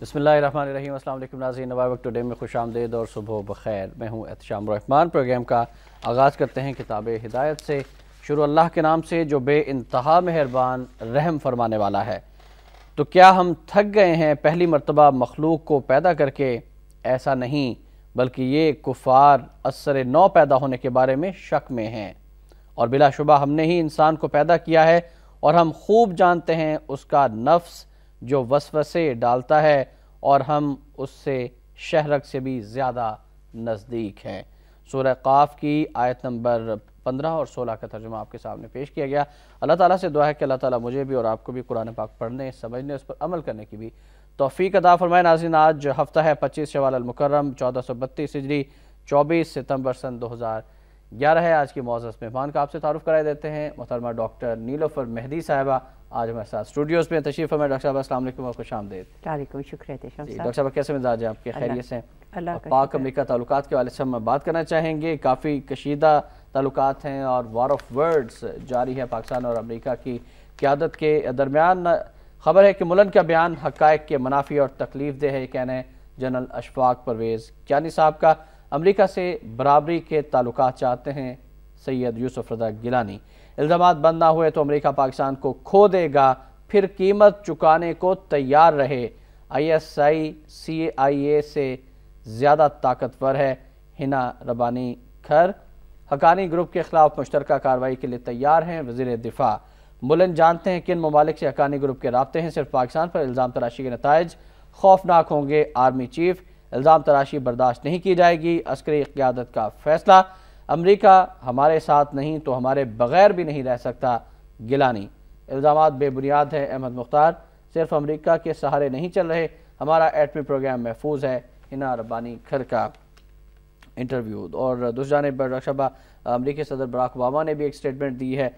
بسم اللہ الرحمن الرحیم۔ السلام علیکم ناظرین، نوائے وقت ٹوڈے میں خوش آمدید اور صبح بخیر۔ میں ہوں احتشام الرحمن۔ پروگرام کا آغاز کرتے ہیں کتاب ہدایت سے۔ شروع اللہ کے نام سے جو بے انتہا مہربان رحم فرمانے والا ہے۔ تو کیا ہم تھک گئے ہیں پہلی مرتبہ مخلوق کو پیدا کر کے؟ ایسا نہیں، بلکہ یہ کفار اثر نو پیدا ہونے کے بارے میں شک میں ہیں، اور بلا شبہ ہم نے ہی انسان کو پیدا کیا ہے، اور ہم خوب جانتے ہیں اس کا نفس جو وسوسے ڈالتا ہے، اور ہم اس سے شہرک سے بھی زیادہ نزدیک ہیں۔ سورہ قاف کی آیت نمبر 15 اور 16 کا ترجمہ آپ کے سامنے پیش کیا گیا۔ اللہ تعالیٰ سے دعا ہے کہ اللہ تعالیٰ مجھے بھی اور آپ کو بھی قرآن پاک پڑھنے، سمجھنے، اس پر عمل کرنے کی بھی توفیق عطا فرمائے۔ ناظرین، آج ہفتہ ہے 25 شوال المکرم 1432 ہجری، 24 ستمبر سن 2011 ہے۔ آج کی معزز مہمان کا آپ سے تعارف کرائے دیتے ہیں، محترمہ ڈاکٹر نیلوفر مہدی صاحبہ آج ہمارے ساتھ اسٹوڈیوز میں تشریف فرمائے۔ ڈاکٹر صاحبہ السلام علیکم اور خوش آمدید۔ وعلیکم شکریہ صاحب۔ ڈاکٹر صاحبہ کیسے مزاج ہیں آپ کے؟ خیریت سے؟ اللہ پاک امریکہ تعلقات کے حوالے سے ہم بات کرنا چاہیں گے۔ کافی کشیدہ تعلقات ہیں اور وار آف ورڈز جاری ہے پاکستان اور امریکہ کی قیادت کے درمیان۔ خبر ہے کہ ملن کا بیان حقائق کے منافی اور تکلیف دہ ہے، یہ کہنا ہے جنرل اشفاق پرویز کیانی صاحب کا۔ امریکہ سے برابری کے تعلقات چاہتے ہیں سید یوسف رضا گیلانی۔ الزامات بند نہ ہوئے تو امریکہ پاکستان کو کھو دے گا، پھر قیمت چکانے کو تیار رہے۔ آئی ایس آئی سی آئی اے سے زیادہ طاقتور ہے، ہنا ربانی کھر۔ حقانی گروپ کے خلاف مشترکہ کارروائی کے لیے تیار ہیں وزیر دفاع۔ ملن جانتے ہیں کن ممالک سے حقانی گروپ کے رابطے ہیں، صرف پاکستان پر الزام تراشی کے نتائج خوفناک ہوں گے۔ آرمی چیف، الزام تراشی برداشت نہیں کی جائے گی، عسکری قیادت کا فیصلہ۔ امریکہ ہمارے ساتھ نہیں تو ہمارے بغیر بھی نہیں رہ سکتا، گیلانی۔ الزامات بے بنیاد ہے، احمد مختار۔ صرف امریکہ کے سہارے نہیں چل رہے، ہمارا ایٹمی پروگرام محفوظ ہے، ہنا ربانی کھر کا انٹرویو۔ اور دوسری جانب ڈاکٹر صاحبہ امریکی صدر براک اوباما نے بھی ایک سٹیٹمنٹ دی ہے،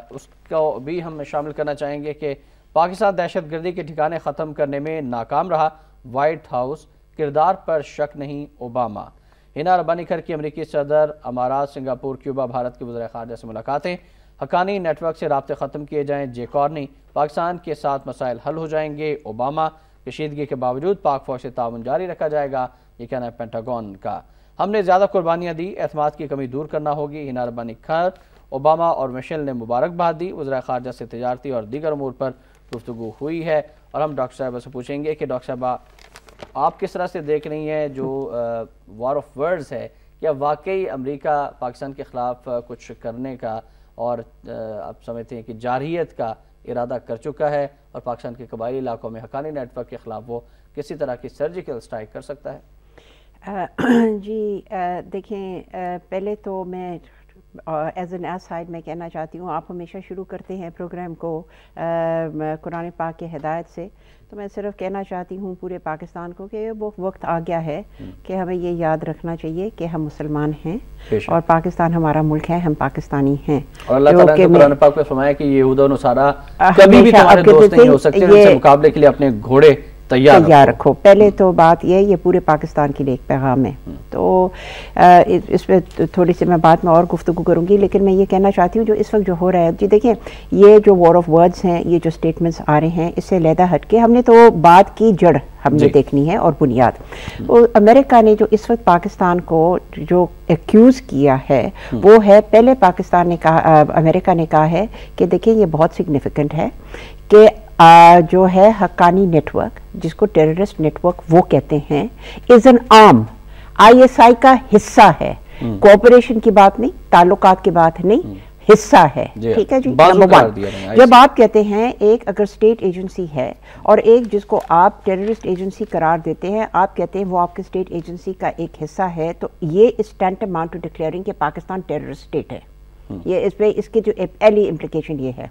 اس کو بھی ہم شامل کرنا چاہیں گے کہ پاکستان دہشت گردی کے ٹھکانے ختم کرنے میں ناکام رہا، وائٹ ہاؤس کردار پر شک نہیں اوباما۔ ہنا ربانی کھر کی امریکی صدر، امارات، سنگاپور، کیوبا، بھارت کے وزراء خارجہ سے ملاقاتیں۔ حقانی نیٹ ورک سے رابطے ختم کیے جائیں، جے کارنی۔ پاکستان کے ساتھ مسائل حل ہو جائیں گے، اوباما۔ کشیدگی کے باوجود پاک فوج سے تعاون جاری رکھا جائے گا، یہ کہنا ہے پینٹاگون کا۔ ہم نے زیادہ قربانیاں دی، اعتماد کی کمی دور کرنا ہوگی، ہنا ربانی کھر۔ اوباما اور مشیل نے مبارکباد دی، وزراء خارجہ سے تجارتی اور دیگر امور پر گفتگو ہوئی ہے۔ اور ہم ڈاکٹر صاحبہ سے پوچھیں گے کہ ڈاکٹر صاحبہ آپ کس طرح سے دیکھ رہی ہیں جو وار آف ورڈز ہے، کیا واقعی امریکہ پاکستان کے خلاف کچھ کرنے کا اور آپ سمجھتے ہیں کہ جارحیت کا ارادہ کر چکا ہے، اور پاکستان کے قبائلی علاقوں میں حقانی نیٹ ورک کے خلاف وہ کسی طرح کی سرجیکل اسٹرائک کر سکتا ہے؟ جی دیکھیں، پہلے تو میں ایز این سائڈ میں کہنا چاہتی ہوں، آپ ہمیشہ شروع کرتے ہیں پروگرام کو قرآن پاک کے ہدایت سے، تو میں صرف کہنا چاہتی ہوں پورے پاکستان کو کہ وہ وقت آ گیا ہے کہ ہمیں یہ یاد رکھنا چاہیے کہ ہم مسلمان ہیں اور پاکستان ہمارا ملک ہے، ہم پاکستانی ہیں۔ اور اللہ تعالیٰ نے قرآن پاک میں فرمایا کہ یہود و نصارہ کبھی بھی تمہارے دوست نہیں ہو سکتے، ان سے مقابلے کے لیے اپنے گھوڑے تیار رکھو۔ پہلے تو بات یہ پورے پاکستان کے لیے ایک پیغام ہے، تو اس پہ تھوڑی سی میں بعد میں اور گفتگو کروں گی، لیکن میں یہ کہنا چاہتی ہوں جو اس وقت جو ہو رہا ہے، جی دیکھیں یہ جو وار آف ورڈز ہیں، یہ جو سٹیٹمنٹس آ رہے ہیں، اس سے علیحدہ ہٹ کے ہم نے تو بات کی جڑ ہم نے دیکھنی ہے اور بنیاد۔ امریکہ نے جو اس وقت پاکستان کو جو ایکیوز کیا ہے وہ ہے، پہلے پاکستان نے کہا، امریکہ نے کہا ہے کہ دیکھیں یہ بہت سگنیفیکنٹ ہے کہ جو ہے حقانی نیٹ ورک، جس کو ٹیررسٹ نیٹ ورک وہ کہتے ہیں، is an arm, I S I کا حصہ ہے۔ کوآپریشن کی بات نہیں، تعلقات کی بات نہیں، حصہ ہے، ٹھیک ہے جی۔ جب آپ کہتے ہیں ایک اگر اسٹیٹ ایجنسی ہے اور ایک جس کو آپ ٹیررسٹ ایجنسی قرار دیتے ہیں، آپ کہتے ہیں وہ آپ کے اسٹیٹ ایجنسی کا ایک حصہ ہے، تو یہ از ٹینٹاماؤنٹ ٹو ڈکلیئرنگ کہ پاکستان ٹیررسٹ اسٹیٹ ہے۔ یہ اس پہ اس کی جو پہلی امپلیکیشن یہ ہے۔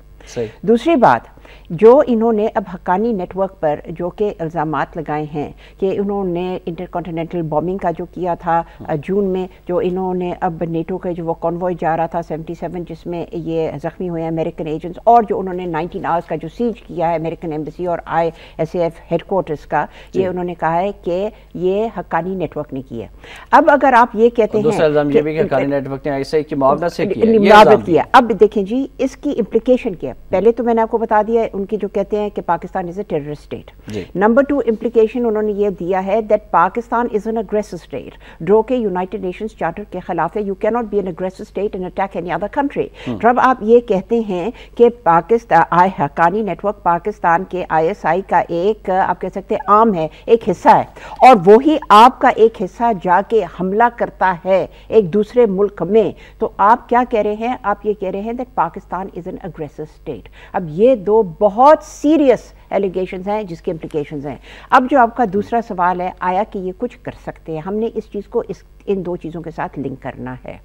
دوسری بات، جو انہوں نے اب حقانی نیٹ ورک پر جو کہ الزامات لگائے ہیں کہ انہوں نے انٹر کانٹیننٹل بومبنگ کا جو کیا تھا جون میں، جو انہوں نے اب نیٹو کا جو وہ کنوائے جا رہا تھا 77 جس میں یہ زخمی ہوئے ہیں امریکن ایجنٹس، اور جو انہوں نے 19 آورس کا جو سیج کیا ہے امریکن ایمبیسی اور ISAF ہیڈ کوارٹرز کا، یہ انہوں نے کہا ہے کہ یہ حقانی نیٹ ورک نے کیا۔ اب اگر آپ یہ کہتے ہیں دوسرا الزام یہ بھی کہ حقانی نیٹ ورک نے ISI کی معاونت سے کیا، اب دیکھیں جی اس کی امپلیکیشن کیا ہے۔ پہلے تو میں نے آپ کو بتا دیا ان کی جو کہتے ہیں کہ Pakistan is a terrorist state. Number 2 implication انہوں نے یہ دیا ہے that Pakistan is an aggressive state جو کہ یونائٹڈ نیشنز چارٹر کے خلاف ہے. یو کی not be an aggressive state and attack any other country. جب آپ یہ کہتے ہیں کہ پاکستان حقانی نیٹ ورک پاکستان کے ISI کا ایک آپ کہہ سکتے ہیں عام ہے, ایک حصہ ہے, اور وہی آپ کا ایک حصہ جا کے حملہ کرتا ہے ایک دوسرے ملک میں, تو آپ کیا کہہ رہے ہیں؟ آپ یہ کہہ رہے ہیں that Pakistan is an aggressive state. اب یہ دو بہت سیریس ایلیگیشنز ہیں جس کے امپلیکیشنز ہیں. اب جو آپ کا دوسرا سوال ہے آیا کہ یہ کچھ کر سکتے ہیں, ہم نے اس چیز کو ان دو چیزوں کے ساتھ لنک کرنا ہے.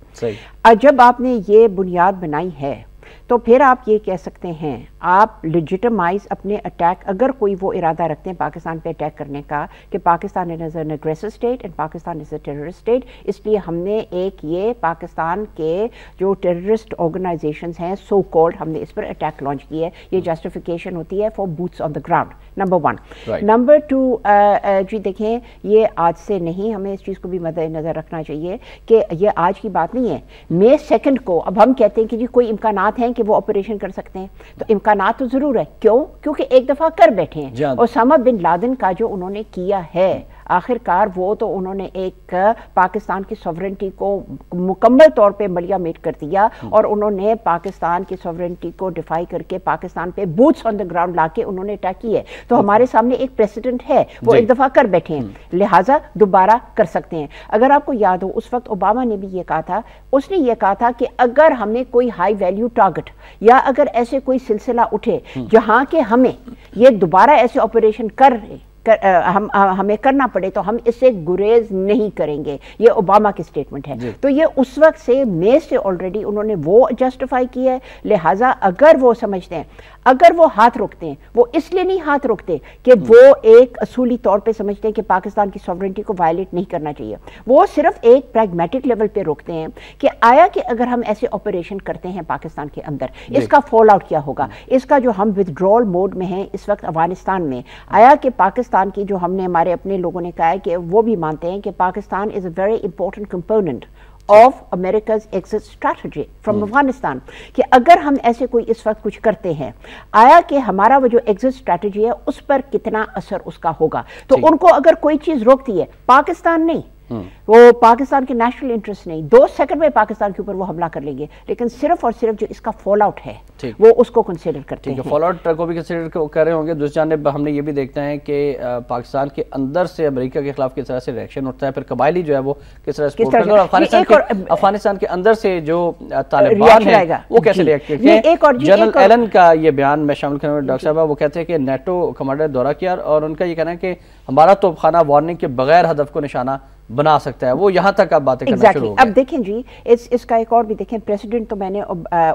جب آپ نے یہ بنیاد بنائی ہے تو پھر آپ یہ کہہ سکتے ہیں آپ لیجیٹمائز اپنے اٹیک, اگر کوئی وہ ارادہ رکھتے ہیں پاکستان پہ اٹیک کرنے کا کہ Pakistan is an aggressive state and Pakistan is a terrorist state, اس لیے ہم نے ایک یہ پاکستان کے جو ٹیررسٹ آرگنائزیشنز ہیں سو کالڈ, ہم نے اس پر اٹیک لانچ کیا ہے. یہ جسٹیفیکیشن ہوتی ہے for boots on the ground, number 1. Number 2 جی دیکھیں یہ آج سے نہیں, ہمیں اس چیز کو بھی مد نظر رکھنا چاہیے کہ یہ آج کی بات نہیں ہے. مئی 2 کو اب ہم کہتے ہیں کہ جی کوئی امکانات ہیں کہ وہ آپریشن کر سکتے ہیں, تو امکانات تو ضرور ہے. کیوں؟ کیونکہ ایک دفعہ کر بیٹھے ہیں. اسامہ بن لادن کا جو انہوں نے کیا ہے آخر کار وہ تو انہوں نے ایک پاکستان کی سوورنٹی کو مکمل طور پہ ملیا میٹ کر دیا, اور انہوں نے پاکستان کی سوورنٹی کو ڈیفائی کر کے پاکستان پہ بوٹس آن دا گراؤنڈ لا کے انہوں نے اٹیک کی ہے. تو ہمارے سامنے ایک پریسیڈنٹ ہے, وہ ایک دفعہ کر بیٹھے ہیں, لہٰذا دوبارہ کر سکتے ہیں. اگر آپ کو یاد ہو اس وقت اوباما نے بھی یہ کہا تھا, اس نے یہ کہا تھا کہ اگر ہمیں کوئی ہائی ویلیو ٹارگٹ یا اگر ایسے کوئی سلسلہ اٹھے جہاں کہ ہمیں یہ دوبارہ ایسے آپریشن ہمیں کرنا پڑے تو ہم اس سے گریز نہیں کریں گے. یہ اوباما کی سٹیٹمنٹ ہے. تو یہ اس وقت سے مئی سے آلریڈی انہوں نے وہ جسٹیفائی کیا ہے. لہٰذا اگر وہ سمجھتے ہیں, اگر وہ ہاتھ روکتے ہیں, وہ اس لیے نہیں ہاتھ روکتے کہ وہ ایک اصولی طور پہ سمجھتے ہیں کہ پاکستان کی سوورنٹی کو وائلیٹ نہیں کرنا چاہیے, وہ صرف ایک پریگمیٹک لیول پہ روکتے ہیں کہ آیا کہ اگر ہم ایسے آپریشن کرتے ہیں پاکستان کے اندر اس کا فال آؤٹ کیا ہوگا. اس کا جو ہم ودڈرول موڈ میں ہیں اس وقت افغانستان میں, آیا کہ پاکستان کی جو ہم نے ہمارے اپنے لوگوں نے کہا ہے کہ وہ بھی مانتے ہیں کہ Pakistan is a very important component of America's exit strategy from Afghanistan, کہ اگر ہم ایسے کوئی اس وقت کچھ کرتے ہیں آیا کہ ہمارا وہ جو ایگزٹ اسٹریٹجی ہے اس پر کتنا اثر اس کا ہوگا. تو ان کو اگر کوئی چیز روکتی ہے, پاکستان نہیں, وہ پاکستان کے نیشنل انٹرسٹ نہیں, 2 سیکنڈ میں پاکستان کے اوپر وہ حملہ کر لیں گے, لیکن صرف اور صرف جو اس کا فال آؤٹ ہے وہ اس کو کنسیڈر کرتے ہیں. فال آؤٹ کو بھی کنسیڈر کر رہے ہوں گے. دوسری جانب ہم نے یہ بھی دیکھنا ہے کہ پاکستان کے اندر سے امریکہ کے خلاف کس طرح سے ریئیکشن اٹھتا ہے, پھر قبائلی جو ہے وہ کس طرح سے, اور افغانستان کے اندر سے جو طالبان ہیں وہ کیسے ریئیکٹ کرتے ہیں. جنرل ایلن کا یہ بیان میں شامل کروں گا ڈاکٹر صاحب, وہ کہتے ہیں کہ نیٹو کمانڈر دورہ کیا اور ان کا یہ کہنا ہے کہ ہمارا توپ خانہ وارننگ کے بغیر ہدف کو نشانہ بنا سکتا ہے. وہ یہاں تک اب باتیں کرنا شروع ہو گئے. اب دیکھیں جی اس کا ایک اور بھی دیکھیں, پریسیڈنٹ تو میں نے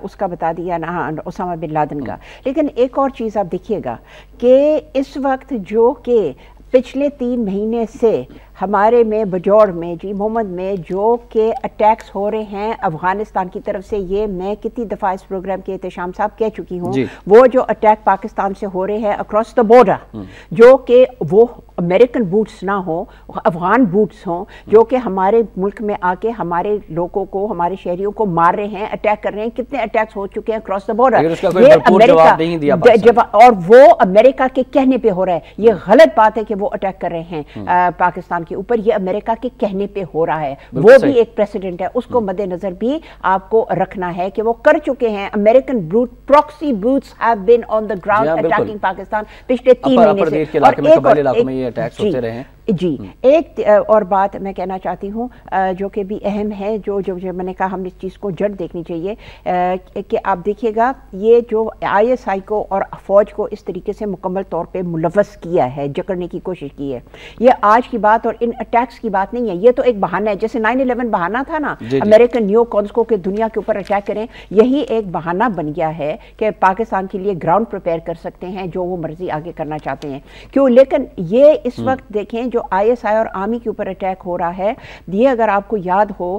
اس کا بتا دیا نا, اسامہ بن لادن کا, لیکن ایک اور چیز آپ دیکھیے گا کہ اس وقت جو کہ پچھلے 3 مہینے سے ہمارے میں بجوڑ میں جی محمد میں جو کہ اٹیکس ہو رہے ہیں افغانستان کی طرف سے, یہ میں کتنی دفعہ اس پروگرام کے احتشام صاحب کہہ چکی ہوں, وہ جو اٹیک پاکستان سے ہو رہے ہیں اکراس دا بارڈر, جو کہ وہ امریکن بوٹس نہ ہوں, افغان بوٹس ہوں, جو کہ ہمارے ملک میں آ کے ہمارے لوگوں کو, ہمارے شہریوں کو مار رہے ہیں, اٹیک کر رہے ہیں. کتنے اٹیکس ہو چکے ہیں اکراس دا بارڈر, اور وہ امریکہ کے کہنے پہ ہو رہا ہے. یہ غلط بات ہے کہ وہ اٹیک کر رہے ہیں پاکستان کے اوپر, یہ امریکہ کے کہنے پہ ہو رہا ہے. وہ بھی ایک پریسیڈنٹ ہے, اس کو مد نظر بھی آپ کو رکھنا ہے کہ وہ کر چکے ہیں. American proxy boots have been on the ground attacking Pakistan پچھلے 3 مہینے سے. اور جی ایک اور بات میں کہنا چاہتی ہوں جو کہ بھی اہم ہے, جو میں نے کہا ہم اس چیز کو جڑ دیکھنی چاہیے, کہ آپ دیکھیے گا یہ جو ISI کو اور فوج کو اس طریقے سے مکمل طور پہ ملوث کیا ہے, جکڑنے کی کوشش کی ہے, یہ آج کی بات اور ان اٹیکس کی بات نہیں ہے. یہ تو ایک بہانہ ہے, جیسے 9/11 بہانہ تھا نا, امریکن نیو کونس کو کہ دنیا کے اوپر اٹیک کریں, یہی ایک بہانہ بن گیا ہے کہ پاکستان کے لیے گراؤنڈ پریپیئر کر سکتے ہیں جو وہ مرضی آگے کرنا چاہتے ہیں. کیوں؟ لیکن یہ اس وقت دیکھیں جو ISI اور آرمی کے اوپر اٹیک ہو رہا ہے, یہ اگر آپ کو یاد ہو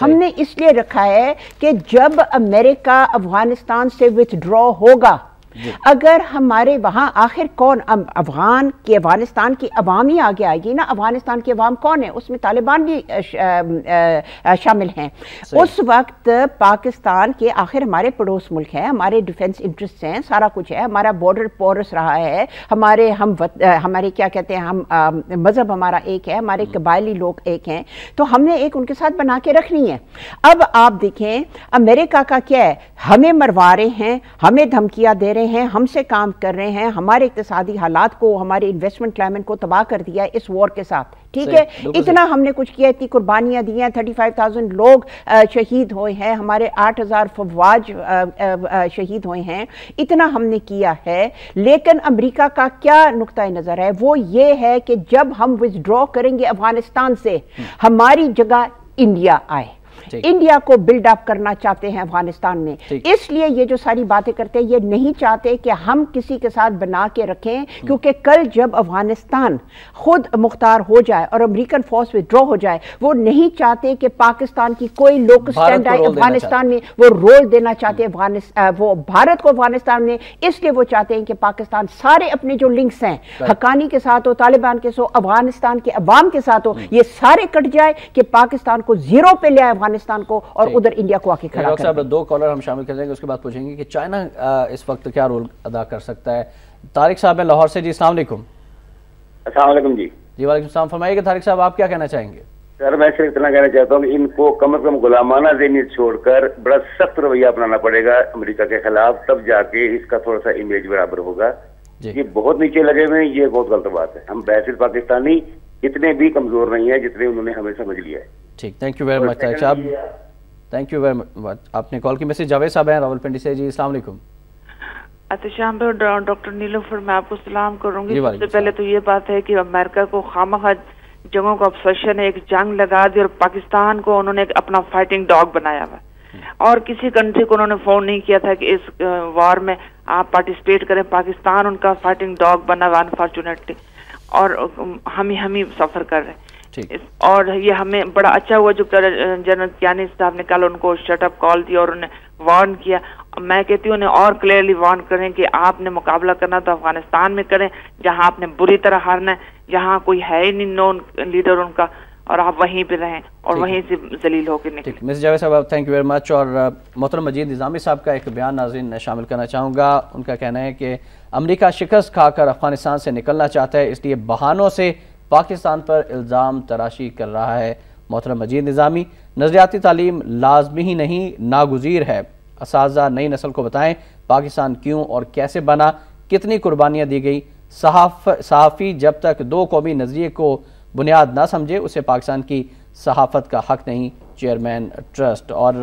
ہم نے اس لیے رکھا ہے کہ جب امریکہ افغانستان سے وتھڈرا ہوگا, اگر ہمارے وہاں آخر کون افغانستان کی عوام ہی آگے آئے گی نا. افغانستان کی عوام کون ہے؟ اس میں طالبان بھی شامل ہیں. اس وقت پاکستان کے آخر ہمارے پڑوس ملک ہیں, ہمارے ڈیفنس انٹرسٹ ہیں, سارا کچھ ہے, ہمارا بارڈر پورس رہا ہے, ہمارے کیا کہتے ہیں ہم مذہب ہمارا ایک ہے, ہمارے قبائلی لوگ ایک ہیں, تو ہم نے ایک ان کے ساتھ بنا کے رکھنی ہے. اب آپ دیکھیں امریکہ کا کیا ہے, ہمیں مروا رہے ہیں, ہمیں دھمکیاں دے رہے ہیں, ہم سے کام کر رہے ہیں, ہمارے اقتصادی حالات کو, ہمارے انویسٹمنٹ کلائمیٹ کو تباہ کر دیا اس وار کے ساتھ. ٹھیک ہے, اتنا ہم نے کچھ کیا, اتنی قربانیاں دی ہیں, 35,000 لوگ شہید ہوئے ہیں, ہمارے 8,000 فوج شہید ہوئے ہیں, اتنا ہم نے کیا ہے. لیکن امریکہ کا کیا نقطہ نظر ہے, وہ یہ ہے کہ جب ہم وتھڈرا کریں گے افغانستان سے, ہماری جگہ انڈیا آئے. انڈیا کو بلڈ اپ کرنا چاہتے ہیں افغانستان میں, اس لیے یہ جو ساری باتیں کرتے ہیں, یہ نہیں چاہتے کہ ہم کسی کے ساتھ بنا کے رکھیں, کیونکہ کل جب افغانستان خود مختار ہو جائے اور امریکن فورس وتھڈرا ہو جائے, وہ نہیں چاہتے کہ پاکستان کی کوئی لوکل اسٹینڈ آئے افغانستان میں, وہ رول دینا چاہتے ہیں وہ بھارت کو افغانستان میں. اس لیے وہ چاہتے ہیں کہ پاکستان سارے اپنے جو لنکس ہیں حقانی کے ساتھ ہو, طالبان کے ساتھ, افغانستان کے عوام کے ساتھ ہو, یہ سارے کٹ جائے کہ پاکستان کو زیرو پہ لے آئے افغانستان کو, اور ادھر انڈیا کو آکے کھڑا کر دیں. 2 کالر ہم شامل کر دیں گے, اس کے بعد پوچھیں گے کہ چائنا اس وقت کیا رول ادا کر سکتا ہے. طارق صاحب ہیں لاہور سے. جی السلام علیکم. السلام علیکم. جی وعلیکم السلام. فرمائیے کہ طارق صاحب آپ کیا کہنا چاہیں گے؟ سر میں صرف اتنا کہنا چاہتا ہوں کہ ان کو کم از کم غلامانہ ذہنیت چھوڑ کر بڑا سخت رویہ اپنانا پڑے گا امریکہ کے خلاف, تب جا کے اس کا تھوڑا سا امیج برابر ہوگا. یہ بہت نیچے لگے ہوئے ہیں, یہ بہت غلط بات ہے. ہم بحث پاکستانی اتنے بھی کمزور نہیں ہیں جتنے انہوں نے ہمیں سمجھ لیا ہے. ٹھیک, thank you very much Tariq صاحب, تھینک یو ویری مچ. آپ نے کال کی. میسج جاوید صاحب ہیں راولپنڈی سے. جی السلام علیکم. احتشام پہ ڈاکٹر نیلوفر, میں آپ کو سلام کروں گی. سب سے پہلے تو یہ بات ہے کہ امریکہ کو خواہ جنگوں کا obsession ہے, ایک جنگ لگا دی اور پاکستان کو انہوں نے ایک اپنا فائٹنگ ڈاگ بنایا ہوا, اور کسی کنٹری کو انہوں نے فون نہیں کیا تھا کہ اس وار میں آپ پارٹیسپیٹ کریں. پاکستان ان کا فائٹنگ ڈاگ بنا ہوا انفارچونیٹلی, اور ہم ہی سفر کر رہے ہیں. اور یہ ہمیں بڑا اچھا ہوا جو جنرل کیانی صاحب نے کل ان کو شٹ اپ کال دی اور انہیں وارن کیا. میں کہتی ہوں انہیں اور کلیئرلی وارن کریں کہ آپ نے مقابلہ کرنا تو افغانستان میں کریں, جہاں آپ نے بری طرح ہارنا ہے, جہاں کوئی ہے ہی نہیں نون لیڈر ان کا, اور آپ وہیں پہ رہیں اور وہیں سے ذلیل ہو کے نکلیں. مسز جاوید صاحب تھینک یو ویری مچ. اور محترم مجید نظامی صاحب کا ایک بیان ناظرین شامل کرنا چاہوں گا. ان کا کہنا ہے کہ امریکہ شکست کھا کر افغانستان سے نکلنا چاہتا ہے, اس لیے بہانوں سے پاکستان پر الزام تراشی کر رہا ہے. محترم مجید نظامی, نظریاتی تعلیم لازمی ہی نہیں ناگزیر ہے. اساتذہ نئی نسل کو بتائیں پاکستان کیوں اور کیسے بنا, کتنی قربانیاں دی گئی. صحافی جب تک 2 قومی نظریے کو بنیاد نہ سمجھے اسے پاکستان کی صحافت کا حق نہیں. Chairman trust. اور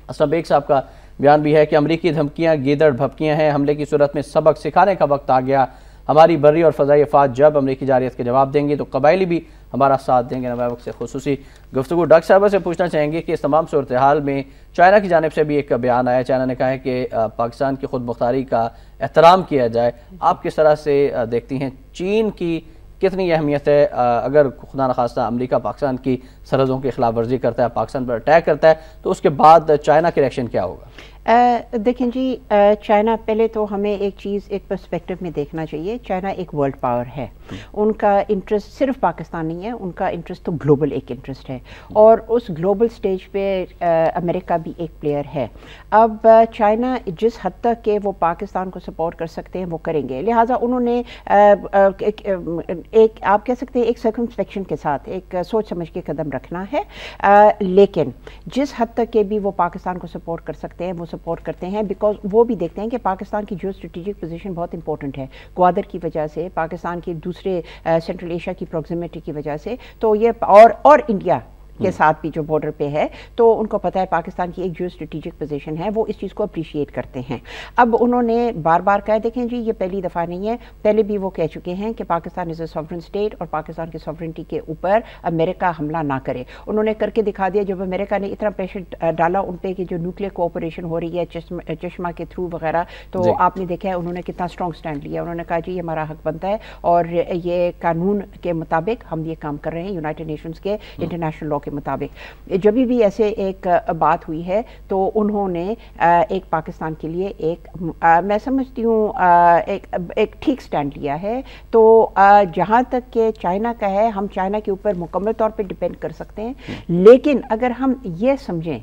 اسلم بیگ صاحب کا بیان بھی ہے کہ امریکی دھمکیاں گیدڑ بھپکیاں ہیں, حملے کی صورت میں سبق سکھانے کا وقت آ گیا. ہماری بری اور فضائی افواج جب امریکی جارحیت کے جواب دیں گی تو قبائلی بھی ہمارا ساتھ دیں گے. نوائے وقت سے خصوصی گفتگو. ڈاکٹر صاحبہ سے پوچھنا چاہیں گے کہ اس تمام صورتحال میں چائنا کی جانب سے بھی ایک بیان آیا. چائنا نے کہا ہے کہ پاکستان کی خود مختاری کا احترام کیا جائے. آپ کس طرح سے دیکھتی ہیں چین کی کتنی اہمیت ہے اگر خدا نخواستہ امریکہ پاکستان کی سرحدوں کی خلاف ورزی کرتا ہے, پاکستان پر اٹیک کرتا ہے, تو اس کے بعد چائنا کے ریئیکشن کیا ہوگا؟ دیکھیں جی, چائنا پہلے تو ہمیں ایک چیز ایک پرسپیکٹو میں دیکھنا چاہیے. چائنا ایک ورلڈ پاور ہے, ان کا انٹرسٹ صرف پاکستان نہیں ہے, ان کا انٹرسٹ تو گلوبل ایک انٹرسٹ ہے, اور اس گلوبل سٹیج پہ امریکہ بھی ایک پلیئر ہے. اب چائنا جس حد تک کہ وہ پاکستان کو سپورٹ کر سکتے ہیں وہ کریں گے, لہٰذا انہوں نے ایک آپ کہہ سکتے ہیں ایک سرکمسپیکشن کے ساتھ ایک سوچ سمجھ کے قدم رکھنا ہے. لیکن جس حد تک کہ بھی وہ پاکستان کو سپورٹ کر سکتے ہیں وہ سپورٹ کرتے ہیں, بیکاز وہ بھی دیکھتے ہیں کہ پاکستان کی جو اسٹریٹجک پوزیشن بہت امپورٹنٹ ہے گوادر کی وجہ سے, پاکستان کی دوسرے سینٹرل ایشیا کی پروگزیمیٹی کی وجہ سے. تو یہ اور انڈیا کے ساتھ بھی جو بارڈر پہ ہے، تو ان کو پتہ ہے پاکستان کی ایک جو اسٹریٹجک پوزیشن ہے، وہ اس چیز کو اپریشیٹ کرتے ہیں۔ اب انہوں نے بار بار کہا، دیکھیں جی یہ پہلی دفعہ نہیں ہے، پہلے بھی وہ کہہ چکے ہیں کہ Pakistan is a sovereign state اور پاکستان کی سوورنٹی کے اوپر امریکہ حملہ نہ کرے۔ انہوں نے کر کے دکھا دیا جب امریکہ نے اتنا پریشر ڈالا ان پہ کہ جو نیوکلیئر کوآپریشن ہو رہی ہے چشمہ کے تھرو وغیرہ، تو آپ نے دیکھا ہے انہوں نے کتنا اسٹرانگ سٹینڈ لیا۔ انہوں نے کہا جی یہ ہمارا حق بنتا ہے اور یہ قانون کے مطابق ہم یہ کام کر رہے ہیں، یونائٹڈ نیشنز کے انٹرنیشنل لاء کے مطابق۔ جب بھی ایسے ایک بات ہوئی ہے تو انہوں نے ایک پاکستان کے لیے ایک میں سمجھتی ہوں ایک ٹھیک سٹینڈ لیا ہے۔ تو جہاں تک کہ چائنا کا ہے، ہم چائنا کے اوپر مکمل طور پہ ڈیپینڈ کر سکتے ہیں، لیکن اگر ہم یہ سمجھیں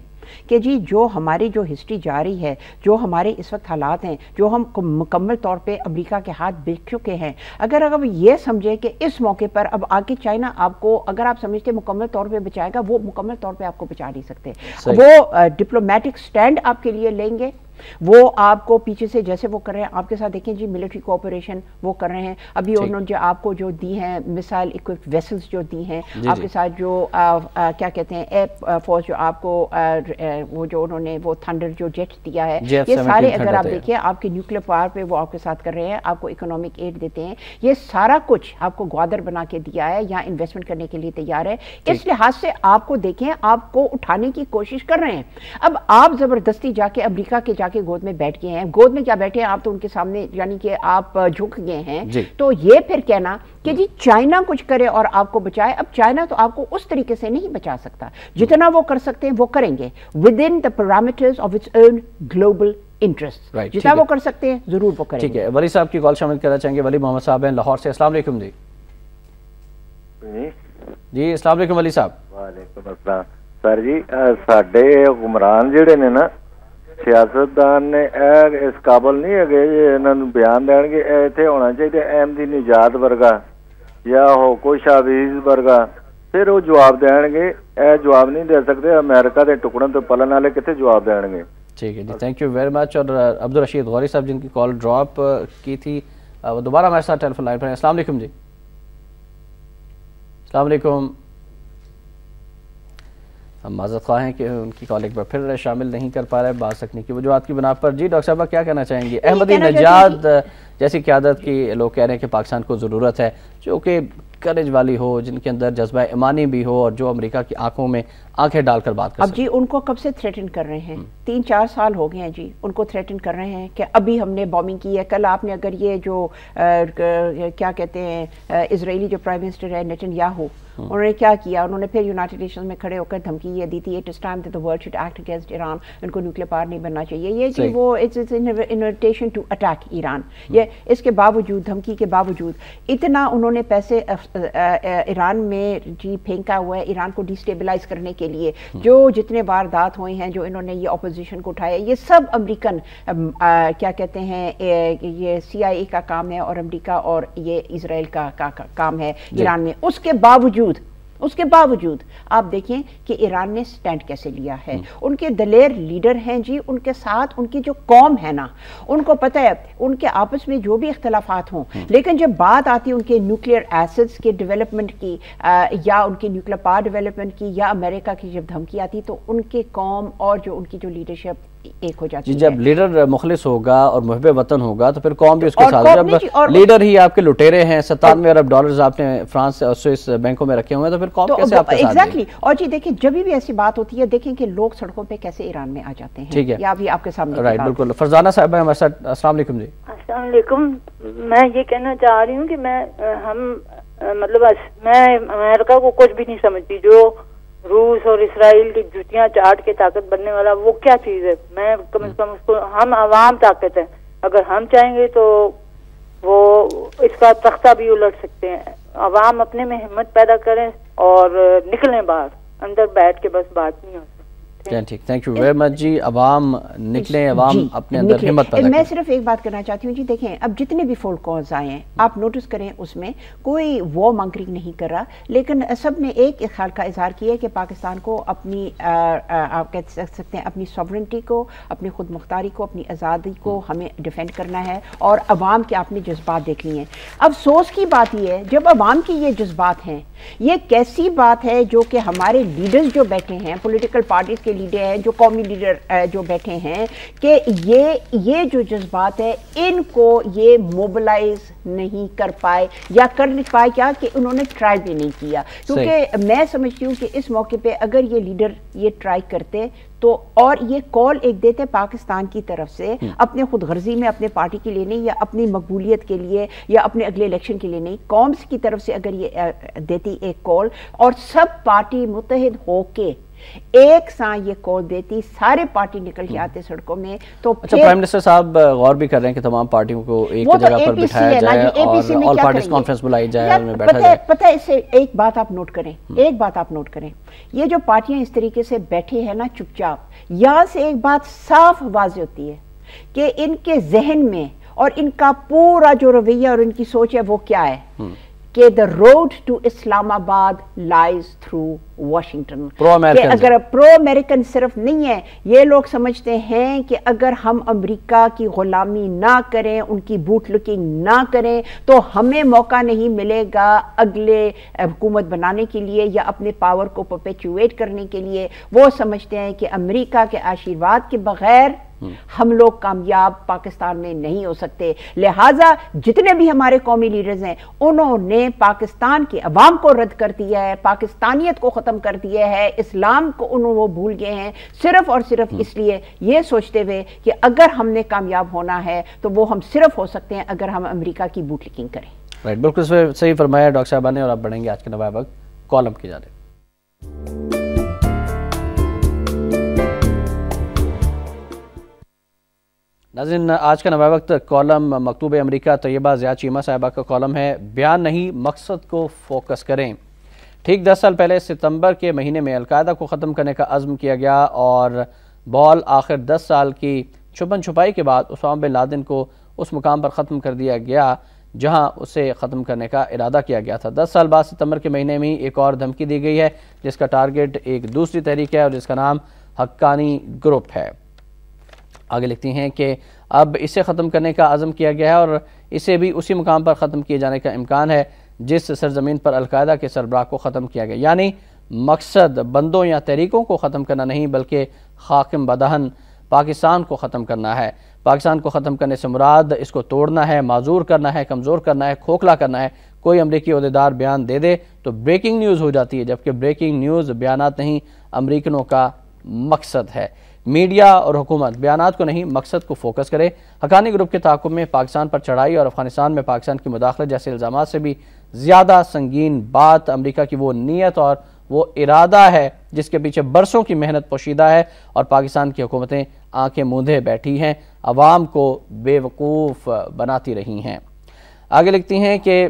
کہ جی جو ہماری جو ہسٹری جاری ہے، جو ہمارے اس وقت حالات ہیں، جو ہم مکمل طور پہ امریکہ کے ہاتھ بک چکے ہیں، اگر یہ سمجھیں کہ اس موقع پر اب آگے چائنا آپ کو اگر آپ سمجھتے مکمل طور پہ بچائے گا، وہ مکمل طور پہ آپ کو بچا نہیں سکتے۔ وہ ڈپلومیٹک سٹینڈ آپ کے لیے لیں گے، وہ آپ کو پیچھے سے جیسے وہ کر رہے ہیں آپ کے ساتھ، دیکھیں جی ملٹری کوآپریشن وہ کر رہے ہیں، ابھی انہوں نے جو آپ کو جو دی ہیں مسائل اکوپڈ ویسلز جو دی ہیں آپ کے ساتھ، جو کیا کہتے ہیں ایئر فورس جو آپ کو وہ جو انہوں نے وہ تھنڈر جو جیٹ دیا ہے، یہ سارے اگر آپ دیکھیں آپ کے نیوکلیر پاور پہ وہ آپ کے ساتھ کر رہے ہیں، آپ کو اکنامک ایڈ دیتے ہیں، یہ سارا کچھ آپ کو گوادر بنا کے دیا ہے، یہاں انویسٹمنٹ کرنے کے لیے تیار ہے۔ اس لحاظ سے آپ کو دیکھیں آپ کو اٹھانے کی کوشش کر رہے ہیں۔ اب آپ زبردستی جا کے امریکہ کے جا کے گود میں بیٹھ گئے ہیں، گود میں کیا بیٹھے ہیں آپ، تو ان کے سامنے یعنی کہ آپ جھک گئے ہیں۔ تو یہ پھر کہنا کہ جی چائنا کچھ کرے اور آپ کو بچائے، اب چائنا تو آپ کو اس طریقے سے نہیں بچا سکتا، جتنا وہ کر سکتے ہیں وہ کریں گے within the parameters of its own global interests، جتنا وہ کر سکتے ہیں ضرور وہ کریں گے۔ ٹھیک ہے، ولی صاحب کی کال شامل کرنا چاہیں گے۔ ولی محمد صاحب ہیں لاہور سے، السلام علیکم۔ جی السلام علیکم ولی صاحب۔ وعلیکم السلام سر جی، ساڈے حکمران جڑے نے نا سیاستدان نے اس قابل نہیں ہے انہوں نے بیان دین گے، ایتھے ہونا چاہیے احمدی نژاد ورگا یا ہو کوئی شاویز ورگا، پھر وہ جواب دین گے۔ اے جواب نہیں دے سکتے، امریکہ دے ٹکڑوں تو پلن والے کتنے جواب دین گے؟ ٹھیک ہے جی، تھینک یو ویری مچ۔ اور عبدالرشید غوری صاحب جن کی کال ڈراپ کی تھی وہ دوبارہ ہمارے ساتھ ٹیلی فون لائن پر ہیں۔ السلام علیکم جی۔ السلام علیکم۔ ہم معذرت خواہ ہیں کہ ان کی کال ایک بار پھر شامل نہیں کر پا رہے بعض تکنیکی کی وجوہات کی بنا پر۔ جی ڈاکٹر صاحبہ کیا کہنا چاہیں گے؟ احمدی نژاد جیسی قیادت کی لوگ کہہ رہے ہیں کہ پاکستان کو ضرورت ہے، جو کہ کریج والی ہو، جن کے اندر جذبہ ایمانی بھی ہو، اور جو امریکہ کی آنکھوں میں آنکھیں ڈال کر بات کر سکتے۔ اب جی ان کو کب سے تھریٹن کر رہے ہیں؟ 3-4 سال ہو گئے ہیں جی ان کو تھریٹن کر رہے ہیں کہ ابھی ہم نے بومنگ کی ہے۔ کل آپ نے اگر یہ جو کیا کہتے ہیں اسرائیلی جو پرائم منسٹر ہے نیتن یاہو، انہوں نے کیا کیا، انہوں نے پھر یونائٹڈ نیشنز میں کھڑے ہو کر دھمکی یہ دی تھی، it is time that the world should act against Iran, ان کو نیوکلیئر پاور نہیں بننا چاہیے۔ یہ جی وہ it's an invitation to attack Iran. یہ اس کے باوجود دھمکی کے باوجود اتنا انہوں نے پیسے ایران میں جی پھینکا ہوا ہے ایران کو ڈیسٹیبلائز کرنے کے لیے، جو جتنے واردات ہوئے ہیں، جو انہوں نے یہ اپوزیشن کو اٹھایا، یہ سب امریکن کیا کہتے ہیں یہ CIA کا کام ہے اور امریکہ اور یہ اسرائیل کا کام ہے ایران میں۔ اس کے باوجود آپ دیکھیں کہ ایران نے سٹینڈ کیسے لیا ہے۔ ان کے دلیر لیڈر ہیں جی، ان کے ساتھ ان کی جو قوم ہے نا، ان کو پتہ ہے ان کے آپس میں جو بھی اختلافات ہوں، لیکن جب بات آتی ہے ان کے نیوکلیئر ایسڈز کے ڈیولپمنٹ کی یا ان کے نیوکلیئر پاور ڈیولپمنٹ کی یا امریکہ کی جب دھمکی آتی تو ان کے قوم اور جو ان کی جو لیڈرشپ ایک ہو جاتی ہے۔ جب لیڈر مخلص ہوگا اور محب وطن ہوگا تو پھر قوم بھی اس کے ساتھ۔ جب لیڈر ہی آپ کے لٹیرے ہیں، 97 ارب ڈالرز آپ نے فرانس اور سوئس بینکوں میں رکھے ہوئے ہیں، تو پھر قوم کیسے آپ کے ساتھ؟ ایگزیکٹلی۔ اور جی دیکھیں جب بھی ایسی بات ہوتی ہے، دیکھیں کہ لوگ سڑکوں پہ کیسے ایران میں آ جاتے ہیں۔ ٹھیک ہے، یا ابھی آپ کے سامنے رائٹ، بالکل۔ فرزانہ صاحب ہمارے ساتھ، السلام علیکم جی۔ السلام علیکم۔ میں یہ کہنا چاہ رہی ہوں کہ میں امریکہ کو کچھ بھی نہیں سمجھتی، جو روس اور اسرائیل کی جوتیاں چاٹ کے طاقت بننے والا وہ کیا چیز ہے؟ میں کم از کم اس کو، ہم عوام طاقت ہے، اگر ہم چاہیں گے تو وہ اس کا تختہ بھی الٹ سکتے ہیں۔ عوام اپنے میں ہمت پیدا کریں اور نکلیں باہر، اندر بیٹھ کے بس بات نہیں ہو سکتی۔ ٹھیک، تھینک یو ویری مچ جی. عوام نکلیں، عوام اپنے اندر ہمت پیدا کریں. میں صرف ایک بات کرنا چاہتی ہوں جی، دیکھیں اب جتنے بھی فون کالز آئے ہیں آپ نوٹس کریں، اس میں کوئی وار مانگرنگ نہیں کر رہا، لیکن سب نے ایک خیال کا اظہار کیا کہ پاکستان کو اپنی آپ کہہ سکتے ہیں اپنی سوورنٹی کو، اپنی خود مختاری کو، اپنی آزادی کو ہمیں ڈیفینڈ کرنا ہے، اور عوام کے آپ نے جذبات دیکھ لیے ہیں. افسوس کی بات یہ ہے جب عوام کی یہ جذبات ہیں، یہ کیسی بات ہے جو کہ ہمارے لیڈرز جو بیٹھے ہیں، پولیٹیکل پارٹیز کے لیڈر ہیں، جو قومی لیڈر جو بیٹھے ہیں، کہ یہ جو جذبات ہے ان کو یہ موبلائز نہیں کر پائے، یا کر نہیں پائے کیا کہ انہوں نے ٹرائی بھی نہیں کیا. کیونکہ میں سمجھتی ہوں کہ اس موقع پہ اگر یہ لیڈر یہ ٹرائی کرتے تو، اور یہ کال ایک دیتے پاکستان کی طرف سے اپنے خود غرضی میں، اپنے پارٹی کے لیے نہیں، یا اپنی مقبولیت کے لیے، یا اپنے اگلے الیکشن کے لیے نہیں، قوم کی طرف سے اگر یہ دیتی ایک کال، اور سب پارٹی متحد ہو کے ایک ساں یہ کال دیتی، سارے پارٹی نکل کے آتے سڑکوں میں، تو اچھا پرائم منسٹر صاحب غور بھی کر رہے ہیں کہ تمام پارٹیوں کو ایک جگہ پر بٹھایا جائے اور آل پارٹیز کانفرنس بلائی جائے، ان میں بیٹھا جائے. پتہ ہے اس سے ایک بات آپ نوٹ کریں، ایک بات آپ نوٹ کریں، یہ جو پارٹیاں اس طریقے سے بیٹھے ہیں نا چپ چاپ، یہاں سے ایک بات صاف واضح ہوتی ہے کہ ان کے ذہن میں اور ان کا پورا جو رویہ اور ان کی سوچ ہے وہ کیا ہے کہ the road to اسلام آباد lies through واشنگٹن. کہ اگر پرو امریکن صرف نہیں ہے، یہ لوگ سمجھتے ہیں کہ اگر ہم امریکہ کی غلامی نہ کریں، ان کی بوٹ لکنگ نہ کریں، تو ہمیں موقع نہیں ملے گا اگلے حکومت بنانے کے لیے یا اپنے پاور کو پرپیچویٹ کرنے کے لیے. وہ سمجھتے ہیں کہ امریکہ کے آشیرواد کے بغیر ہم لوگ کامیاب پاکستان میں نہیں ہو سکتے. لہٰذا جتنے بھی ہمارے قومی لیڈرز ہیں انہوں نے پاکستان کے عوام کو رد کر دیا ہے، پاکستانیت کو ختم کر دیا ہے، اسلام کو وہ بھول گئے ہیں، صرف اور صرف اس لیے یہ سوچتے ہوئے کہ اگر ہم نے کامیاب ہونا ہے تو وہ ہم صرف ہو سکتے ہیں اگر ہم امریکہ کی بوٹ لکنگ کریں. رائٹ، بالکل صحیح فرمایا ڈاکٹر صاحبہ نے. اور آپ بڑھیں گے آج کے نوائے وقت کالم کی جانب. ناظرین، آج کا نوائے وقت کالم مکتوب امریکہ طیبہ ضیاء چیمہ صاحبہ کا کالم ہے، بیان نہیں مقصد کو فوکس کریں. ٹھیک 10 سال پہلے ستمبر کے مہینے میں القاعدہ کو ختم کرنے کا عزم کیا گیا، اور بال آخر 10 سال کی چھپن چھپائی کے بعد اسامہ بن لادن کو اس مقام پر ختم کر دیا گیا جہاں اسے ختم کرنے کا ارادہ کیا گیا تھا. 10 سال بعد ستمبر کے مہینے میں ایک اور دھمکی دی گئی ہے جس کا ٹارگٹ ایک دوسری تحریک ہے اور جس کا نام حقانی گروپ ہے. آگے لکھتی ہیں کہ اب اسے ختم کرنے کا عزم کیا گیا ہے اور اسے بھی اسی مقام پر ختم کیے جانے کا امکان ہے جس سرزمین پر القاعدہ کے سربراہ کو ختم کیا گیا. یعنی مقصد بندوں یا تحریکوں کو ختم کرنا نہیں بلکہ حاکم بدہن پاکستان کو ختم کرنا ہے. پاکستان کو ختم کرنے سے مراد اس کو توڑنا ہے، معذور کرنا ہے، کمزور کرنا ہے، کھوکھلا کرنا ہے. کوئی امریکی عہدیدار بیان دے دے تو بریکنگ نیوز ہو جاتی ہے، جبکہ بریکنگ نیوز بیانات نہیں امریکنوں کا مقصد ہے. میڈیا اور حکومت بیانات کو نہیں مقصد کو فوکس کرے. حقانی گروپ کے تعاقب میں پاکستان پر چڑھائی اور افغانستان میں پاکستان کی مداخلت جیسے الزامات سے بھی زیادہ سنگین بات امریکہ کی وہ نیت اور وہ ارادہ ہے جس کے پیچھے برسوں کی محنت پوشیدہ ہے اور پاکستان کی حکومتیں آنکھیں موندھے بیٹھی ہیں، عوام کو بے وقوف بناتی رہی ہیں. آگے لکھتی ہیں کہ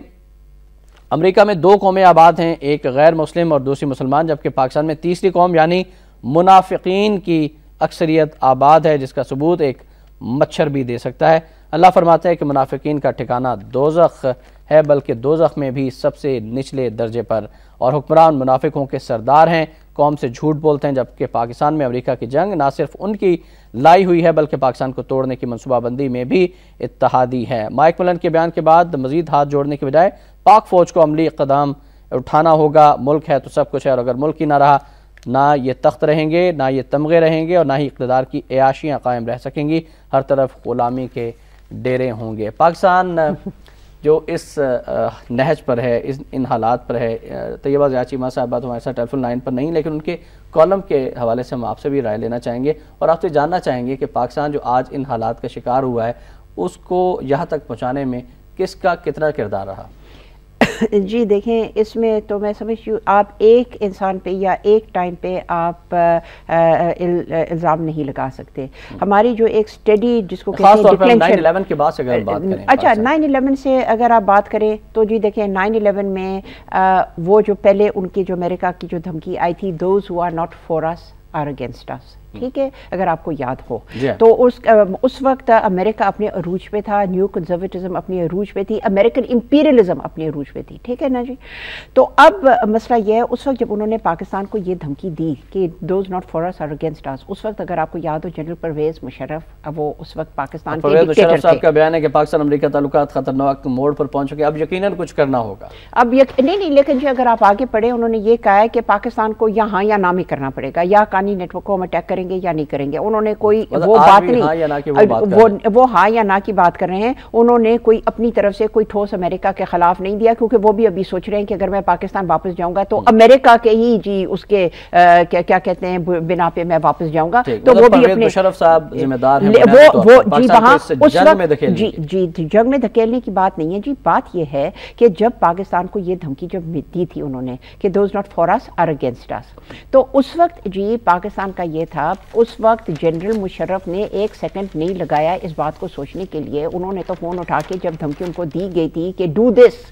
امریکہ میں 2 قومیں آباد ہیں، ایک غیر مسلم اور دوسری مسلمان، جبکہ پاکستان میں تیسری قوم یعنی منافقین کی اکثریت آباد ہے جس کا ثبوت ایک مچھر بھی دے سکتا ہے. اللہ فرماتا ہے کہ منافقین کا ٹھکانہ دوزخ ہے، بلکہ دوزخ میں بھی سب سے نچلے درجے پر، اور حکمران منافقوں کے سردار ہیں، قوم سے جھوٹ بولتے ہیں. جبکہ پاکستان میں امریکہ کی جنگ نہ صرف ان کی لائی ہوئی ہے بلکہ پاکستان کو توڑنے کی منصوبہ بندی میں بھی اتحادی ہے. مائک ملن کے بیان کے بعد مزید ہاتھ جوڑنے کے بجائے پاک فوج کو عملی اقدام اٹھانا ہوگا. ملک ہے تو سب کچھ ہے، اور اگر ملک ہی نہ رہا نہ یہ تخت رہیں گے، نہ یہ تمغے رہیں گے، اور نہ ہی اقتدار کی عیاشیاں قائم رہ سکیں گی. ہر طرف غلامی کے ڈیرے ہوں گے. پاکستان جو اس نہج پر ہے، ان حالات پر ہے. طیبہ ضیاء چیمہ صاحبہ ہمارے ساتھ ٹیلی فون لائن پر نہیں، لیکن ان کے کالم کے حوالے سے ہم آپ سے بھی رائے لینا چاہیں گے اور آپ سے جاننا چاہیں گے کہ پاکستان جو آج ان حالات کا شکار ہوا ہے اس کو یہاں تک پہنچانے میں کس کا کتنا کردار رہا؟ جی دیکھیں، اس میں تو میں سمجھتی ہوں آپ ایک انسان پہ یا ایک ٹائم پہ آپ الزام نہیں لگا سکتے. ہماری جو ایک سٹڈی جس کو خاص طور پر 9/11 کے بعد سے اگر بات کریں، اچھا 9/11 سے اگر آپ بات کریں تو جی دیکھیں 9/11 میں وہ جو پہلے ان کی جو امریکہ کی جو دھمکی آئی تھی، those who are not for us are against us. ٹھیک ہے, اگر آپ کو یاد ہو تو اس وقت امریکہ اپنے عروج پہ تھا, نیو کنزرویٹزم اپنے عروج پہ تھی, امریکن امپیریلزم اپنے عروج پہ تھی. ٹھیک ہے نا جی. تو اب مسئلہ یہ ہے, اس وقت جب انہوں نے پاکستان کو یہ دھمکی دی کہ those not for us are against us, اس وقت اگر آپ کو یاد ہو جنرل پرویز مشرف وہ اس وقت پاکستان کے ڈکٹیٹر تھے. مشرف صاحب کا بیان ہے کہ پاکستان امریکہ تعلقات خطرناک موڑ پر پہنچ چکے, اب یقیناً کچھ کرنا ہوگا. اب نہیں, لیکن جی اگر آپ آگے پڑھیں, انہوں نے یہ کہا ہے کہ پاکستان کو یا ہاں یا نہ میں کرنا پڑے گا, یا کانی نیٹ ورک کو ہم اٹیک کریں گے یا نہیں کریں گے. انہوں نے کوئی وہ بات نہیں, وہ ہاں یا نہ کی بات کر رہے ہیں. انہوں نے کوئی اپنی طرف سے کوئی ٹھوس امریکہ کے خلاف نہیں دیا, کیونکہ وہ بھی ابھی سوچ رہے ہیں کہ اگر میں پاکستان واپس جاؤں گا تو امریکہ کے ہی جی اس کے کیا کہتے ہیں بنا پہ میں واپس جاؤں گا. تو وہ بھی اپنے مشرف صاحب ذمہ دار ہیں, وہ جی وہاں اس وقت جی جنگ میں دھکیلنے کی بات نہیں ہے جی. بات یہ ہے کہ جب پاکستان کو یہ دھمکی جب دی تھی انہوں نے کہ those not for us are against us, تو اس وقت جی پاکستان کا یہ تھا, اس وقت جنرل مشرف نے ایک سیکنڈ نہیں لگایا اس بات کو سوچنے کے لیے. انہوں نے تو فون اٹھا کے جب دھمکی ان کو دی گئی تھی کہ ڈو دس,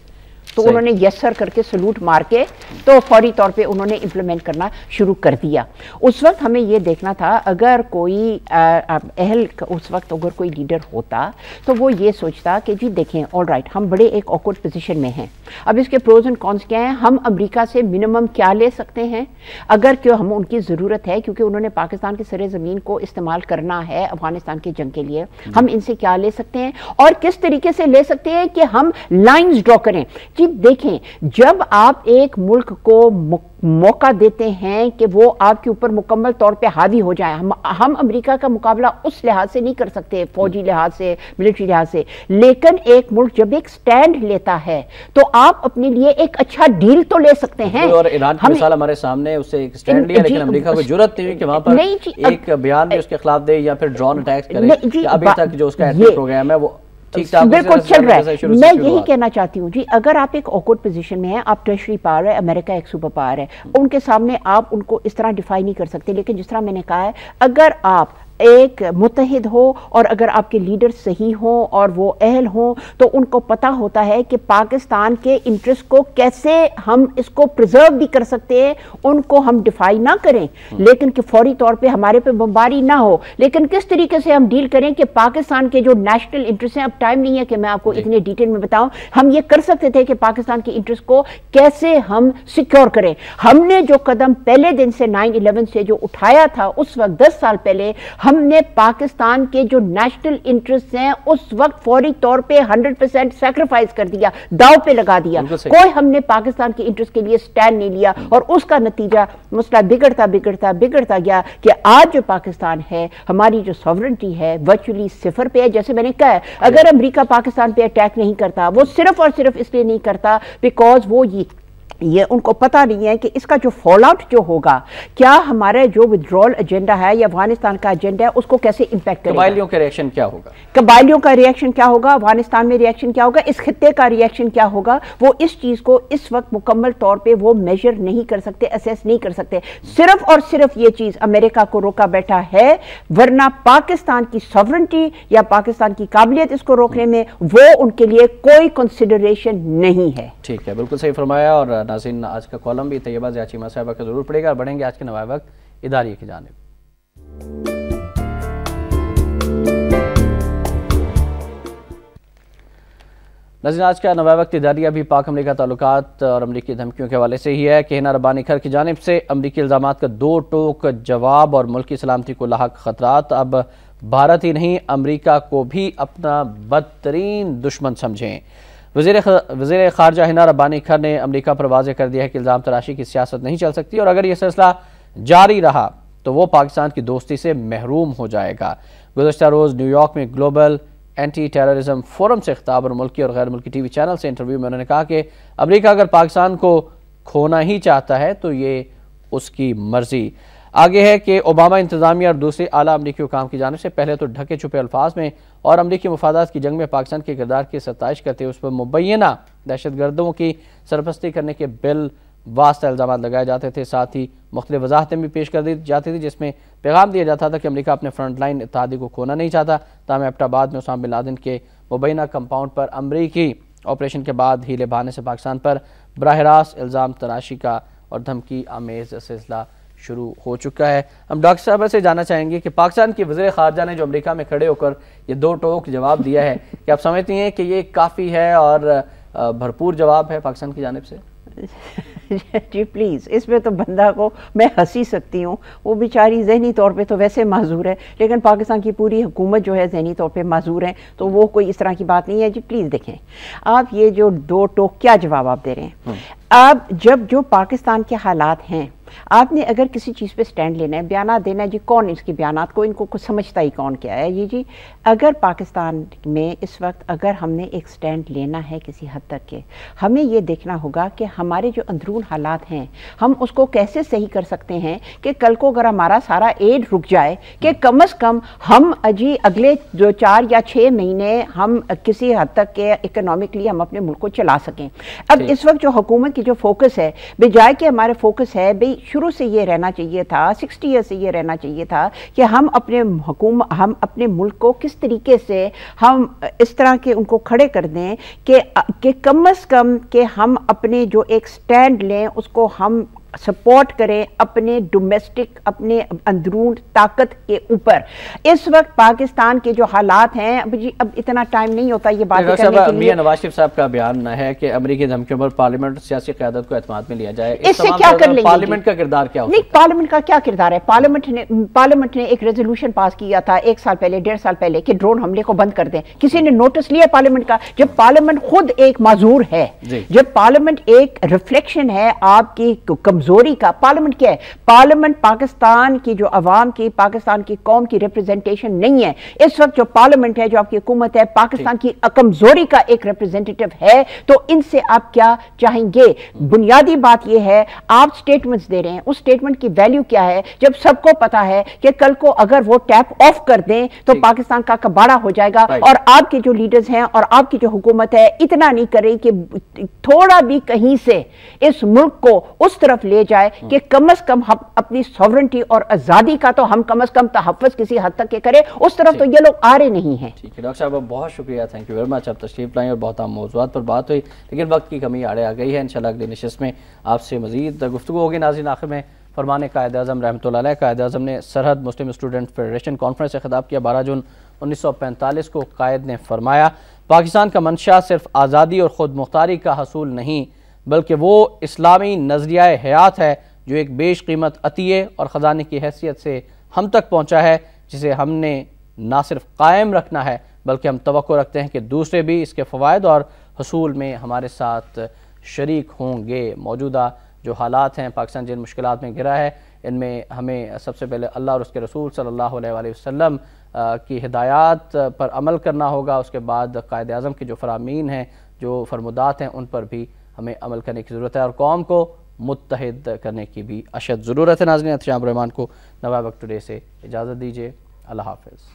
تو انہوں نے یس سر کر کے سلوٹ مار کے تو فوری طور پہ انہوں نے امپلیمنٹ کرنا شروع کر دیا. اس وقت ہمیں یہ دیکھنا تھا اگر کوئی اہل اس وقت اگر کوئی لیڈر ہوتا تو وہ یہ سوچتا کہ جی دیکھیں آل رائٹ ہم بڑے ایک آکورڈ پوزیشن میں ہیں, اب اس کے پروز اینڈ کونس کیا ہیں, ہم امریکہ سے منیمم کیا لے سکتے ہیں اگر کہ ہم ان کی ضرورت ہے, کیونکہ انہوں نے پاکستان کے سر زمین کو استعمال کرنا ہے افغانستان کی جنگ کے لیے, ہم ان سے کیا لے سکتے ہیں اور کس طریقے سے لے سکتے ہیں کہ ہم لائنز ڈرا کریں. جی دیکھیں, جب آپ ایک ملک کو موقع دیتے ہیں کہ وہ آپ کے اوپر مکمل طور پہ حاوی ہو جائیں, ہم امریکہ کا مقابلہ اس لحاظ سے نہیں کر سکتے, فوجی لحاظ سے, ملٹری لحاظ سے, لیکن ایک ملک جب ایک سٹینڈ لیتا ہے تو آپ اپنے لیے ایک اچھا ڈیل تو لے سکتے ہیں. اور ایران کی مثال ہمارے سامنے, اس سے ایک سٹینڈ لیا, لیکن امریکہ کو جرات نہیں ہوئی کہ وہاں پر ایک بیان بھی اس کے خلاف دے یا پھر ڈرون اٹیکس کرے. ابھی تک جو اس کا ایٹمی پروگرام ہے وہ بالکل چل رہا ہے. میں یہی کہنا چاہتی ہوں جی, اگر آپ ایک آکورڈ پوزیشن میں ہیں, آپ ٹریشری پاور ہے, امریکہ ایک سپر پاور ہے, ان کے سامنے آپ ان کو اس طرح ڈیفائی نہیں کر سکتے. لیکن جس طرح میں نے کہا ہے, اگر آپ ایک متحد ہو اور اگر آپ کے لیڈر صحیح ہوں اور وہ اہل ہوں تو ان کو پتہ ہوتا ہے کہ پاکستان کے انٹرسٹ کو کیسے ہم اس کو پریزرو بھی کر سکتے ہیں, ان کو ہم ڈیفائی نہ کریں لیکن کہ فوری طور پہ ہمارے پہ بمباری نہ ہو, لیکن کس طریقے سے ہم ڈیل کریں کہ پاکستان کے جو نیشنل انٹرسٹ ہیں, اب ٹائم نہیں ہے کہ میں آپ کو اتنے ڈیٹیل میں بتاؤں, ہم یہ کر سکتے تھے کہ پاکستان کے انٹرسٹ کو کیسے ہم سیکیور کریں. ہم نے جو قدم پہلے دن سے 9/11 سے جو اٹھایا تھا اس وقت 10 سال پہلے, ہم نے پاکستان کے جو نیشنل انٹرسٹ ہیں اس وقت فوری طور پہ 100% سیکریفائز کر دیا, داؤ پہ لگا دیا. کوئی ہم نے پاکستان کے انٹرسٹ کے لیے سٹینڈ نہیں لیا, اور اس کا نتیجہ مسئلہ بگڑتا گیا کہ آج جو پاکستان ہے, ہماری جو سوورنٹی ہے ورچولی صفر پہ ہے. جیسے میں نے کہا ہے, اگر امریکہ پاکستان پہ اٹیک نہیں کرتا, وہ صرف اور صرف اس لیے نہیں کرتا بیکاز وہ یہ ان کو پتہ نہیں ہے کہ اس کا جو فال آؤٹ جو ہوگا, کیا ہمارا جو ودرول ایجنڈا ہے یا افغانستان کا ایجنڈا ہے اس کو کیسے امپیکٹ کرے گا. قبائلیوں کا ریئیکشن کیا ہوگا, قبائلیوں کا ریئیکشن کیا ہوگا, افغانستان میں ریئیکشن کیا ہوگا, اس خطے کا ریئیکشن کیا ہوگا, وہ اس چیز کو اس وقت مکمل طور پہ وہ میجر نہیں کر سکتے, اسیس نہیں کر سکتے. صرف اور صرف یہ چیز امریکہ کو روکا بیٹھا ہے, ورنہ پاکستان کی سوورنٹی یا پاکستان کی قابلیت اس کو روکنے میں وہ ان کے لیے کوئی کنسیڈریشن نہیں ہے. ٹھیک ہے, بالکل صحیح فرمایا. اور ناظرین, آج کا کالم بھی طیبہ ضیاء چیمہ صاحبہ کا ضرور پڑے گا. اور بڑھیں گے آج کے نوائے وقت اداریہ کی جانب. ناظرین, آج کا نوائے وقت اداریہ بھی پاک امریکہ تعلقات اور امریکی دھمکیوں کے حوالے سے ہی ہے. کہنا ربانی کھر کی جانب سے امریکی الزامات کا دو ٹوک جواب اور ملکی سلامتی کو لاحق خطرات. اب بھارت ہی نہیں, امریکہ کو بھی اپنا بدترین دشمن سمجھیں. وزیر خارجہ ہنا ربانی کھر نے امریکہ پر واضح کر دیا ہے کہ الزام تراشی کی سیاست نہیں چل سکتی, اور اگر یہ سلسلہ جاری رہا تو وہ پاکستان کی دوستی سے محروم ہو جائے گا. گزشتہ روز نیو یارک میں گلوبل اینٹی ٹیررزم فورم سے خطاب اور ملکی اور غیر ملکی ٹی وی چینل سے انٹرویو میں انہوں نے کہا کہ امریکہ اگر پاکستان کو کھونا ہی چاہتا ہے تو یہ اس کی مرضی. آگے ہے کہ اوباما انتظامیہ اور دوسرے اعلیٰ امریکی حکام کی جانب سے پہلے تو ڈھکے چھپے الفاظ میں اور امریکی مفادات کی جنگ میں پاکستان کے کردار کی ستائش کرتے ہوئے اس پر مبینہ دہشت گردوں کی سرپرستی کرنے کے بل واسطہ الزامات لگائے جاتے تھے. ساتھ ہی مختلف وضاحتیں بھی پیش کر دی جاتی تھی جس میں پیغام دیا جاتا تھا کہ امریکہ اپنے فرنٹ لائن اتحادی کو کھونا نہیں چاہتا. تاہم ایبٹ آباد میں اسامہ بن لادن کے مبینہ کمپاؤنڈ پر امریکی آپریشن کے بعد ہیلے بہانے سے پاکستان پر براہ راست الزام تراشی کا اور دھمکی آمیز سلسلہ شروع ہو چکا ہے۔ ہم ڈاکٹر صاحب سے جاننا چاہیں گے کہ پاکستان کی وزیر خارجہ نے جو امریکہ میں کھڑے ہو کر یہ دو ٹوک جواب دیا ہے، کہ آپ سمجھتی ہیں کہ یہ کافی ہے اور بھرپور جواب ہے پاکستان کی جانب سے؟ جی پلیز، اس میں تو بندہ کو میں ہنسی سکتی ہوں، وہ بیچاری ذہنی طور پہ تو ویسے معذور ہے، لیکن پاکستان کی پوری حکومت جو ہے ذہنی طور پہ معذور ہے، تو وہ کوئی اس طرح کی بات نہیں ہے۔ جی پلیز دیکھیں، آپ یہ جو دو ٹوک کیا جواب آپ دے رہے ہیں؟ آپ جب جو پاکستان کے حالات ہیں، آپ نے اگر کسی چیز پہ سٹینڈ لینا ہے، بیانات دینا ہے، جی کون اس کے بیانات کو ان کو کچھ سمجھتا ہی کون کیا ہے؟ یہ جی اگر پاکستان میں اس وقت اگر ہم نے ایک سٹینڈ لینا ہے کسی حد تک کے، ہمیں یہ دیکھنا ہوگا کہ ہمارے جو اندرون حالات ہیں ہم اس کو کیسے صحیح کر سکتے ہیں کہ کل کو اگر ہمارا سارا ایڈ رک جائے کہ کم از کم ہم جی اگلے جو 4 یا 6 مہینے ہم کسی حد تک کے اکنامکلی ہم اپنے ملک کو چلا سکیں۔ اب اس وقت جو حکومت کی جو فوکس ہے، بجائے کہ ہمارے فوکس ہے بھئی شروع سے یہ رہنا چاہیے تھا، 60 ایئر سے یہ رہنا چاہیے تھا کہ ہم اپنے ملک کو کس طریقے سے ہم اس طرح کے ان کو کھڑے کر دیں کہ کم از کم کہ ہم اپنے جو ایک سٹینڈ لیں اس کو ہم سپورٹ کریں اپنے ڈومیسٹک، اپنے اندرون طاقت کے اوپر۔ اس وقت پاکستان کے جو حالات ہیں، اب اتنا ٹائم نہیں ہوتا یہ بات کرنے کے لیے۔ نواز شریف صاحب کا بیان ہے کہ امریکی دھمکیوں پر پارلیمنٹ اور سیاسی قیادت کو اعتماد میں لیا جائے، اس سے کیا کر لیں گے؟ پارلیمنٹ کا کردار کیا ہوتا ہے؟ نہیں، پارلیمنٹ کا کیا کردار ہے؟ پارلیمنٹ نے ایک ریزولوشن پاس کیا تھا 1 سال پہلے، 1.5 سال پہلے، کہ ڈرون حملے کو بند کر دیں۔ کسی نے نوٹس لیا پارلیمنٹ کا؟ جب پارلیمنٹ خود ایک معذور ہے، جب پارلیمنٹ ایک ریفلیکشن ہے آپ کی کمزوری کا، پارلیمنٹ کیا ہے؟ پارلیمنٹ پاکستان کی جو عوام کی، پاکستان کی قوم کی ریپرزنٹیشن نہیں ہے۔ اس وقت جو پارلیمنٹ ہے، جو آپ کی حکومت ہے، پاکستان کی کمزوری کا ایک ریپرزنٹیٹیو ہے، تو ان سے آپ کیا چاہیں گے؟ بنیادی بات یہ ہے، آپ سٹیٹمنٹس دے رہے ہیں، اس سٹیٹمنٹ کی ویلیو کیا ہے جب سب کو پتا ہے کہ کل کو اگر وہ ٹیپ آف کر دیں تو پاکستان کا کباڑہ ہو جائے گا؟ اور آپ کے جو لیڈرز ہیں اور آپ کی جو حکومت ہے اتنا نہیں کرے کہ تھوڑا بھی کہیں سے اس ملک کو اس طرف لے جائے کہ کم از کم ہم اپنی سوورنٹی اور آزادی کا تو ہم کم از کم تحفظ کسی حد تک کے کریں، اس طرف تو یہ لوگ آ رہے نہیں ہیں۔ ٹھیک ہے ڈاکٹر صاحب، بہت شکریہ، تھینک یو ویری مچ، آپ تشریف لائیں اور بہت اہم موضوعات پر بات ہوئی، لیکن وقت کی کمی آڑے آ گئی ہے۔ انشاءاللہ اگلی نشست میں آپ سے مزید گفتگو ہوگی۔ ناظرین، آخر میں فرمان قائد اعظم رحمۃ اللہ علیہ، قائد اعظم نے سرحد مسلم اسٹوڈنٹ فیڈریشن کانفرنس سے خطاب کیا۔ 12 جون 1945 کو قائد نے فرمایا، پاکستان کا منشا صرف آزادی اور خود مختاری کا حصول نہیں، بلکہ وہ اسلامی نظریہ حیات ہے جو ایک بیش قیمت عطیے اور خزانے کی حیثیت سے ہم تک پہنچا ہے، جسے ہم نے نہ صرف قائم رکھنا ہے بلکہ ہم توقع رکھتے ہیں کہ دوسرے بھی اس کے فوائد اور حصول میں ہمارے ساتھ شریک ہوں گے۔ موجودہ جو حالات ہیں، پاکستان جن مشکلات میں گرا ہے، ان میں ہمیں سب سے پہلے اللہ اور اس کے رسول صلی اللہ علیہ وآلہ وسلم کی ہدایات پر عمل کرنا ہوگا۔ اس کے بعد قائد اعظم کی جو فرامین ہیں، جو فرمودات ہیں، ان پر بھی ہمیں عمل کرنے کی ضرورت ہے اور قوم کو متحد کرنے کی بھی اشد ضرورت ہے۔ ناظرین، احتشام الرحمان کو نوائے وقت ٹوڈے سے اجازت دیجیے، اللہ حافظ۔